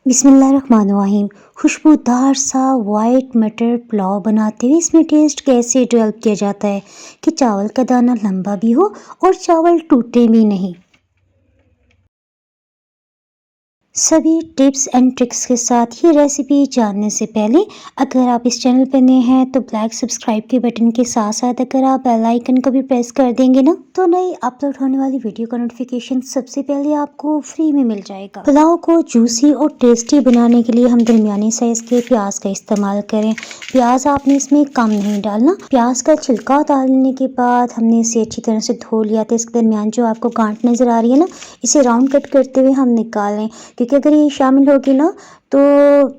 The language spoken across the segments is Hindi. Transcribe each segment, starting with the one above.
बिस्मिल्लाहिर्रहमानिर्रहीम। खुशबूदार सा वाइट मटर पुलाव बनाते हुए इसमें टेस्ट कैसे डेवलप किया जाता है कि चावल का दाना लंबा भी हो और चावल टूटे भी नहीं। सभी टिप्स एंड ट्रिक्स के साथ ये रेसिपी जानने से पहले अगर आप इस चैनल पर नए हैं तो ब्लैक सब्सक्राइब के बटन के साथ साथ अगर आप बेल आइकन को भी प्रेस कर देंगे ना तो नई अपलोड होने वाली वीडियो का नोटिफिकेशन सबसे पहले आपको फ्री में मिल जाएगा। पुलाव को जूसी और टेस्टी बनाने के लिए हम दरमियानी साइज के प्याज का इस्तेमाल करें। प्याज आपने इसमें कम नहीं डालना। प्याज का छिलका उतारने के बाद हमने इसे अच्छी तरह से धो लिया था। इसके दरमियान जो आपको गांठ नजर आ रही है ना, इसे राउंड कट करते हुए हम निकाल लें, क्योंकि अगर ये शामिल होगी ना तो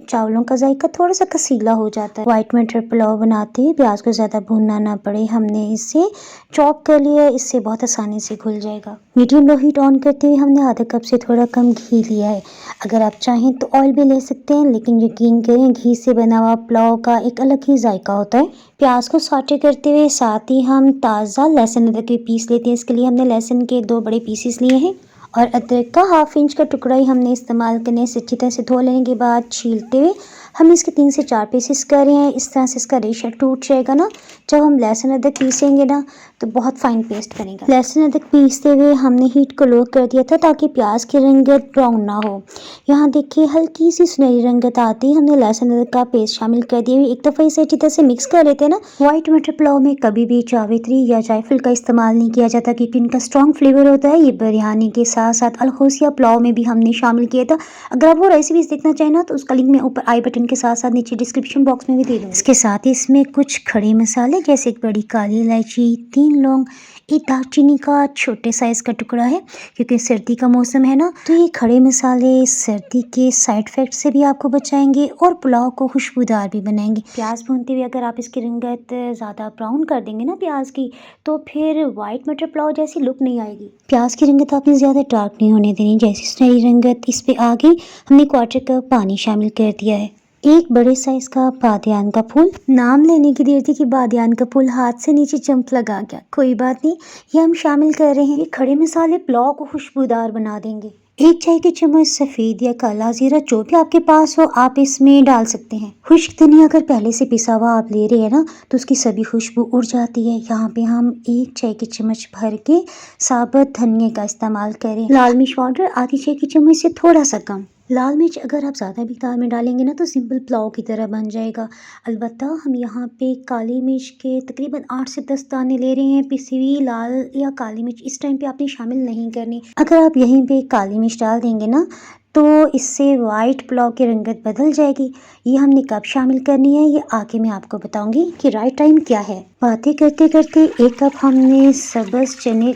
चावलों का जायका थोड़ा सा कसीला हो जाता है। वाइट मटर पुलाव बनाते ही प्याज को ज़्यादा भूनना ना पड़े, हमने इसे चॉप कर लिया, इससे बहुत आसानी से घुल जाएगा। मीडियम लो हीट ऑन करते हुए हमने आधा कप से थोड़ा कम घी लिया है। अगर आप चाहें तो ऑयल भी ले सकते हैं, लेकिन यकीन करें घी से बना हुआ पुलाव का एक अलग ही जायका होता है। प्याज को सॉटे करते हुए साथ ही हम ताज़ा लहसुन अदरक के पीस लेते हैं। इसके लिए हमने लहसुन के 2 बड़े पीसेस लिए हैं और अदरक का 1/2 इंच का टुकड़ा ही हमने इस्तेमाल करने। इसे अच्छी तरह से धो लेने के बाद छीलते हुए हम इसके 3 से 4 पीसेस कर रहे हैं। इस तरह से इसका रेशा टूट जाएगा ना। जब हम लहसुन अदरक पीसेंगे ना तो बहुत फाइन पेस्ट बनेगा। लहसुन अदरक पीसते हुए हमने हीट को लो कर दिया था ताकि प्याज की रंगत ब्राउन ना हो। यहाँ देखिए हल्की सी सुनहरी रंगत आती है। हमने लहसुन अदरक का पेस्ट शामिल कर दिया। एक दफ़ा इसे अच्छी तरह से मिक्स कर लेते हैं ना। व्हाइट मटर पुलाव में कभी भी जावित्री या जायफल का इस्तेमाल नहीं किया जाता, क्योंकि इनका स्ट्रॉन्ग फ्लेवर होता है। ये बिरयानी के साथ साथ अलहोसिया पुलाव में भी हमने शामिल किया था। अगर आप वो रेसिपीज देखना चाहें ना तो उसका लिंक मैं ऊपर आई बटन के साथ साथ नीचे डिस्क्रिप्शन बॉक्स में भी दे दूँगी। इसके साथ ही इसमें कुछ खड़े मसाले जैसे एक बड़ी काली इलायची, 3 लौंग, एक दालचीनी का छोटे साइज का टुकड़ा है। क्योंकि सर्दी का मौसम है ना, तो ये खड़े मसाले सर्दी के साइड इफेक्ट से भी आपको बचाएंगे और पुलाव को खुशबूदार भी बनाएंगे। प्याज भूनते हुए अगर आप इसकी रंगत ज़्यादा ब्राउन कर देंगे ना प्याज की, तो फिर वाइट मटर पुलाव जैसी लुक नहीं आएगी। प्याज की रंगत आपने ज़्यादा डार्क नहीं होने देनी। जैसी सुनहरी रंगत इस पे आ गई, हमने 1/4 कप पानी शामिल कर दिया है। एक बड़े साइज का बादियान का फूल, नाम लेने की देर थी कि बादियान का फूल हाथ से नीचे जंप लगा गया, कोई बात नहीं, ये हम शामिल कर रहे हैं। ये खड़े मसाले पुलाव को खुशबूदार बना देंगे। 1 चाय की चम्मच सफ़ेद या काला जीरा जो भी आपके पास हो आप इसमें डाल सकते हैं। खुश्क धनिया अगर पहले से पिसा हुआ आप ले रहे हैं ना तो उसकी सभी खुशबू उड़ जाती है। यहाँ पे हम 1 चाय की चम्मच भर के साबुत धनिया का इस्तेमाल करें। लाल मिर्च पाउडर आधी चाय की चम्मच से थोड़ा सा कम। लाल मिर्च अगर आप ज़्यादा मिकदार में डालेंगे ना तो सिंपल पुलाव की तरह बन जाएगा। अलबत्ता हम यहाँ पे काली मिर्च के तकरीबन 8 से 10 दाने ले रहे हैं। पिसी हुई लाल या काली मिर्च इस टाइम पे आपने शामिल नहीं करनी। अगर आप यहीं पे काली मिर्च डाल देंगे ना तो इससे वाइट पुलाव की रंगत बदल जाएगी। ये हमने कब शामिल करनी है ये आगे मैं आपको बताऊंगी कि राइट टाइम क्या है। बातें करते करते 1 कप हमने सब्ज़ चने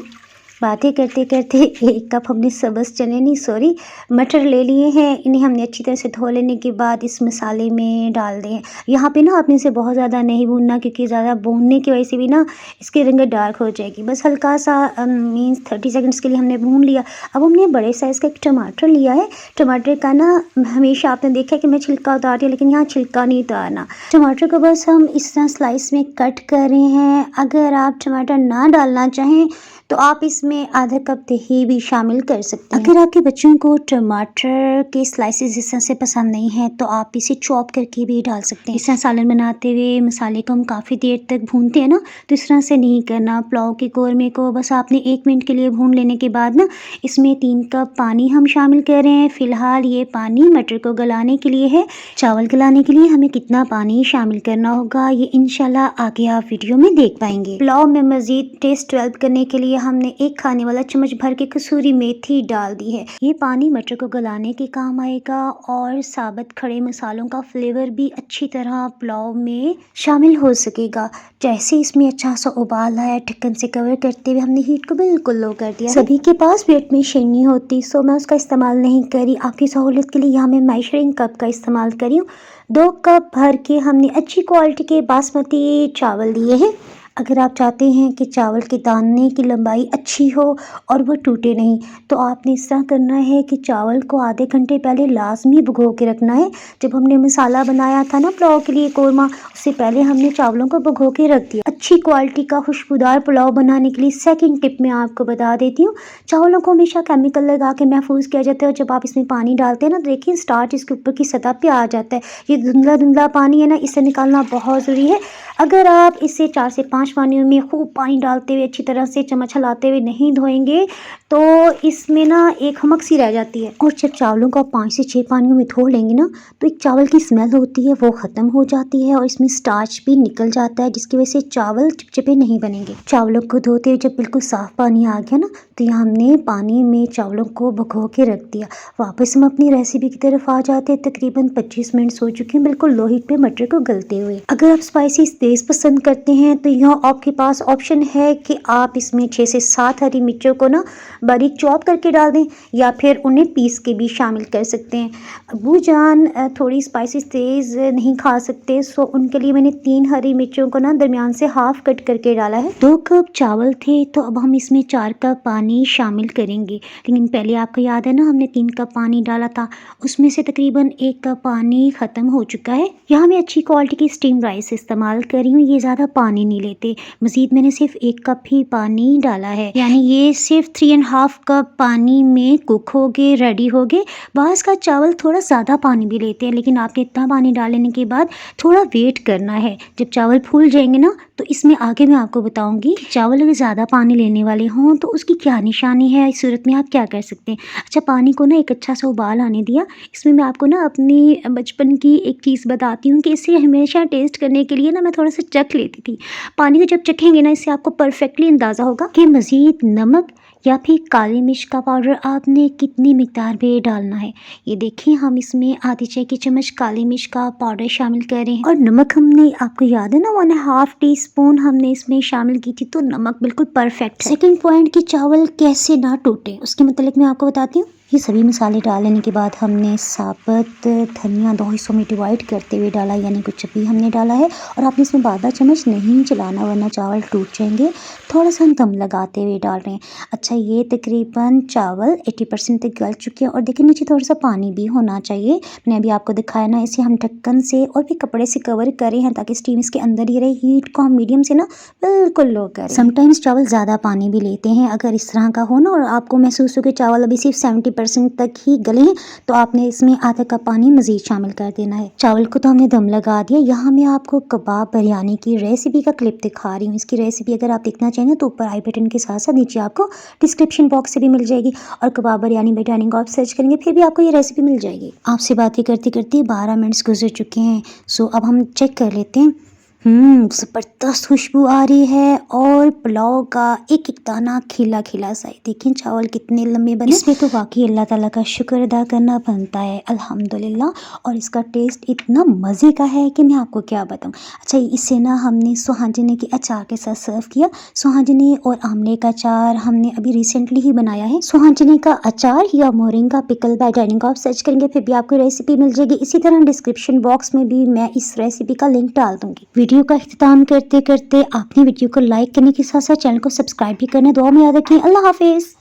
मटर ले लिए हैं। इन्हें हमने अच्छी तरह से धो लेने के बाद इस मसाले में डाल दें। यहाँ पे ना आपने इसे बहुत ज़्यादा नहीं भूनना, क्योंकि ज़्यादा भूनने की वजह से भी ना इसकी रंगत डार्क हो जाएगी। बस हल्का सा मीन्स 30 सेकंड्स के लिए हमने भून लिया। अब हमने बड़े साइज़ का एक टमाटर लिया है। टमाटर का ना हमेशा आपने देखा कि मैं छिलका उतारती हूँ, लेकिन यहाँ छिलका नहीं उतारना। टमाटर को बस हम इस तरह स्लाइस में कट कर रहे हैं। अगर आप टमाटर ना डालना चाहें तो आप इसमें आधा कप दही भी शामिल कर सकते हैं। अगर आपके बच्चों को टमाटर के स्लाइसेस इस तरह से पसंद नहीं है तो आप इसे चॉप करके भी डाल सकते हैं। इस तरह सालन बनाते हुए मसाले को हम काफ़ी देर तक भूनते हैं ना, तो इस तरह से नहीं करना। पुलाव के कोरमे को बस आपने 1 मिनट के लिए भून लेने के बाद ना इसमें 3 कप पानी हम शामिल कर रहे हैं। फिलहाल ये पानी मटर को गलाने के लिए है। चावल गलाने के लिए हमें कितना पानी शामिल करना होगा ये इंशाल्लाह आगे आप वीडियो में देख पाएंगे। पुलाव में मज़ीद टेस्ट डेवलप करने के लिए हमने 1 खाने वाला चम्मच भर के कसूरी मेथी डाल दी है। ये पानी मटर को गलाने के काम आएगा और साबुत खड़े मसालों का फ्लेवर भी अच्छी तरह पुलाव में शामिल हो सकेगा। जैसे इसमें अच्छा सा उबाल आया, ढक्कन से कवर करते हुए हमने हीट को बिल्कुल लो कर दिया। सभी के पास वेट मशीन नहीं होती, सो मैं उसका इस्तेमाल नहीं करी। आपकी सहूलियत के लिए यहाँ मैं मेजरिंग कप का इस्तेमाल करी हूँ। 2 कप भर के हमने अच्छी क्वालिटी के बासमती चावल लिए हैं। अगर आप चाहते हैं कि चावल के दाने की लंबाई अच्छी हो और वो टूटे नहीं, तो आपने इस तरह करना है कि चावल को आधे घंटे पहले लाजमी भिगो के रखना है। जब हमने मसाला बनाया था ना पुलाव के लिए कोरमा, उससे पहले हमने चावलों को भिगो के रख दिया। अच्छी क्वालिटी का खुशबूदार पुलाव बनाने के लिए सेकंड टिप मैं आपको बता देती हूँ। चावलों को हमेशा केमिकल लगा के महफूज किया जाता है और जब आप इसमें पानी डालते हैं ना, देखिए स्टार्च इसके ऊपर की सतह पे आ जाता है। ये धुंधला धुंधला पानी है ना, इसे निकालना बहुत ज़रूरी है। अगर आप इसे 4 से 5 पानियों में खूब पानी डालते हुए अच्छी तरह से चम्मच हिलाते हुए नहीं धोएंगे तो इसमें ना एक हमक सी रह जाती है। और जब चावलों को आप 5 से 6 पानियों में धो लेंगे ना, तो एक चावल की स्मेल होती है वो ख़त्म हो जाती है और इसमें स्टार्च भी निकल जाता है, जिसकी वजह से चावल चिपचिपे नहीं बनेंगे। चावलों को धोते हुए जब बिल्कुल साफ़ पानी आ गया ना, तो यहाँ हमने पानी में चावलों को भिगो के रख दिया। वापस हम अपनी रेसिपी की तरफ आ जाते हैं। तकरीबन 25 मिनट हो चुके हैं बिल्कुल लो हीट पे मटर को गलते हुए। अगर आप स्पाइसी तेज़ पसंद करते हैं तो यहाँ आपके पास ऑप्शन है कि आप इसमें 6 से 7 हरी मिर्चों को ना बारीक चॉप करके डाल दें या फिर उन्हें पीस के भी शामिल कर सकते हैं। अबू जान थोड़ी स्पाइसी तेज़ नहीं खा सकते, सो उनके लिए मैंने 3 हरी मिर्चों को ना दरमियान से हाफ कट करके डाला है। 2 कप चावल थे तो अब हम इसमें 4 कप पानी शामिल करेंगे। लेकिन पहले आपको याद है ना, हमने 3 कप पानी डाला था, उसमें से तकरीबन 1 कप पानी ख़त्म हो चुका है। यहाँ मैं अच्छी क्वालिटी की स्टीम राइस इस्तेमाल कर रही हूँ, ये ज़्यादा पानी नहीं लेते। मज़ीद मैंने सिर्फ 1 कप ही पानी डाला है, यानी ये सिर्फ 3.5 कप पानी में कुक हो गए, रेडी हो गए। बाज़ का चावल थोड़ा ज़्यादा पानी भी लेते हैं, लेकिन आपने इतना पानी डालने के बाद थोड़ा वेट करना है। जब चावल फूल जाएंगे ना, तो इसमें आगे मैं आपको बताऊंगी चावल अगर ज़्यादा पानी लेने वाले हों तो उसकी क्या निशानी है, इस सूरत में आप क्या कर सकते हैं। अच्छा, पानी को ना एक अच्छा सा उबाल आने दिया। इसमें मैं आपको ना अपनी बचपन की एक चीज़ बताती हूँ कि इसे हमेशा टेस्ट करने के लिए ना मैं थोड़ा सा चख लेती थी। पानी को जब चखेंगे ना, इससे आपको परफेक्टली अंदाज़ा होगा कि मज़ीद नमक या फिर काली मिर्च का पाउडर आपने कितनी मिकदार में डालना है। ये देखिए, हम इसमें आधी चाय की चम्मच काली मिर्च का पाउडर शामिल कर रहे हैं और नमक हमने, आपको याद है ना, 1.5 टीस्पून हमने इसमें शामिल की थी, तो नमक बिल्कुल परफेक्ट है। सेकंड पॉइंट कि चावल कैसे ना टूटे, उसके मतलब मैं आपको बताती हूँ। ये सभी मसाले डालने के बाद हमने साबुत धनिया 2 हिस्सों में डिवाइड करते हुए डाला, यानी कुछ भी हमने डाला है। और आपने इसमें बार-बार चम्मच नहीं चलाना वरना चावल टूट जाएंगे। थोड़ा सा हम दम लगाते हुए डाल रहे हैं। अच्छा, ये तकरीबन चावल 80% तक गल चुके हैं और देखिए नीचे थोड़ा सा पानी भी होना चाहिए। मैंने अभी आपको दिखाया ना, इसे हम ढक्कन से और भी कपड़े से कवर करें हैं ताकि स्टीम इसके अंदर ही रहे। हीट को हम मीडियम से ना बिल्कुल लो करें। समटाइम्स चावल ज़्यादा पानी भी लेते हैं। अगर इस तरह का हो ना और आपको महसूस हो कि चावल अभी सिर्फ 70% तक ही गले हैं, तो आपने इसमें आधा कप पानी मज़ीद शामिल कर देना है। चावल को तो हमने दम लगा दिया। यहाँ मैं आपको कबाब बिरयानी की रेसिपी का क्लिप दिखा रही हूँ। इसकी रेसिपी अगर आप देखना चाहें तो ऊपर आई बटन के साथ साथ नीचे आपको डिस्क्रिप्शन बॉक्स से भी मिल जाएगी और कबाब बिरयानी बिरयानी को आप सर्च करेंगे फिर भी आपको ये रेसिपी मिल जाएगी। आपसे बातें करते करते 12 मिनट्स गुजर चुके हैं। सो अब हम चेक कर लेते हैं। ज़बरदस्त खुशबू आ रही है और पुलाव का एक एक दाना खिला खिला सा है। देखें चावल कितने लंबे बने। इसमें तो वाकई अल्लाह ताला का शुक्र अदा करना बनता है, अल्हम्दुलिल्लाह। और इसका टेस्ट इतना मज़े का है कि मैं आपको क्या बताऊं। अच्छा, इसे ना हमने सुहाजने के अचार के साथ सर्व किया। सुहाजने और आमले का अचार हमने अभी रिसेंटली ही बनाया है। सुहाजने का अचार या मोरिंगा पिकल बाय डाइनिंग को आप सर्च करेंगे फिर भी आपको रेसिपी मिल जाएगी। इसी तरह डिस्क्रिप्शन बॉक्स में भी मैं इस रेसिपी का लिंक डाल दूंगी। वीडियो का इख्तिताम करते करते आपने वीडियो को लाइक करने के साथ साथ चैनल को सब्सक्राइब भी करना दुआ में याद रखें। अल्लाह हाफिज़।